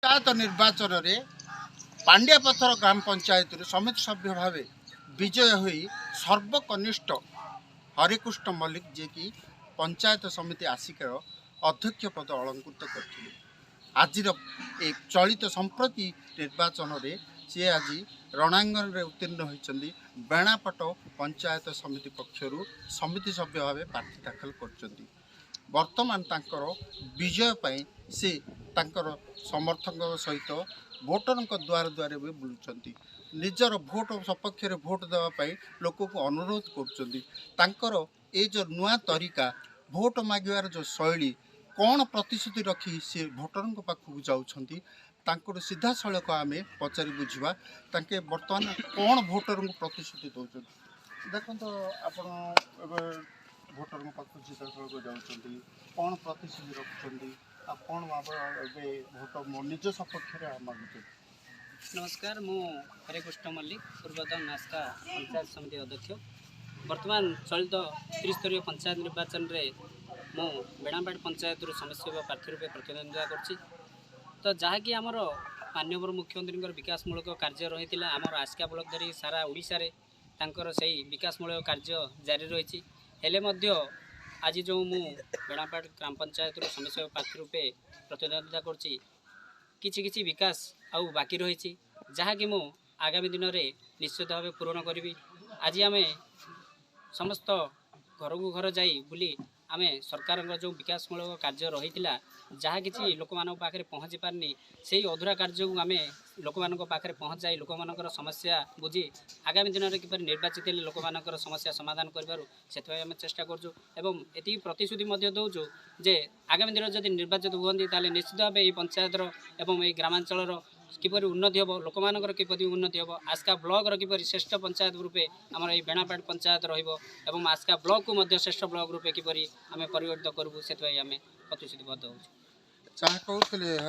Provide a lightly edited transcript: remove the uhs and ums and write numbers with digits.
पंचायत निर्वाचन में पांड्यापथर ग्राम पंचायत समिति सभ्य भाव विजय हुई सर्वकनिष्ठ हरिकृष्ण मल्लिक जी की पंचायत समिति आसिकर अध्यक्ष पद अलंकृत करथिले। आज चलित संप्रति निर्वाचन में सी आज रणांगन में उत्तीर्ण होती बेणापट पंचायत समिति पक्षर समिति सभ्य भाव प्रार्थी दाखल कर वर्तमान तांकर विजय पाई से तांकर समर्थक सहित भोटर द्वार द्वार भी बुलुंट निजर भोट सपक्ष भोट देवाई लोक को अनुरोध कर जो नुआ तरीका भोट मागिबार जो शैली कौन प्रतिश्रुति रखी से भोटर पाखक जाऊँ सीधा सड़क आम पचारि बुझा तांके वर्तमान कौन भोटर को प्रतिश्रुति दौरान देखो आप भोटर पाखक सीधा सड़क जाऊँ कौन प्रतिश्रुति रखुच्च कौन भोट निज सपक्ष मागुच। नमस्कार मु हरिकृष्ण मल्लिक पूर्वतन नास्का पंचायत समिति अध्यक्ष। वर्तमान चलित त्रिस्तरीय पंचायत निर्वाचन में मु बेणापाट पंचायत समस्या प्रार्थी रूपे प्रतिद्वंदिता करछि। तो जहाँकि आमर माननीय मुख्यमंत्री विकासमूलक कार्य रही आमर आस्का ब्लॉक धरी सारा ओडिशा रे तांकर सही विकासमूलक कार्य जारी रही हेले मध्य आज जो मु बेणापाट ग्राम पंचायत समस्या प्रार्थी रूपे प्रतिद्वंदिता करछि किछि किछि विकास आउ बाकी रही जहाँकि मु आगामी दिन में निश्चित भाव पूरण करी। आज आम समस्त घर को घर जाई बुली आम सरकार जो विकासमूलक कार्य रही जहाँ किसी लोक मान पाखे पहुँची पारनी से अधूरा कार्य को आम लोक मान पाखे पहुँच जाए लोक मान समस्या बुझी आगामी दिन में किपर निर्वाचित लोक मान समस्या समाधान करूँ से आम चेष्टा करूँ एवं एति प्रतिश्रुति दौचु जे आगामी दिन जब निर्वाचित हुए ताले निश्चित भाव ये पंचायतर एवं ये ग्रामांचल किपरि उन्नति हम लोक मानकर किपरि उन्नति हम आस्का ब्लॉक किपरि श्रेष्ठ पंचायत रूपे आमर ये बेणापाट पंचायत रहिबो आस्का ब्लॉक को मध्य श्रेष्ठ ब्लॉक रूपे किपरि आम परिवर्तित करूँ से आम प्रतिश्रुतिबद्ध होउछु।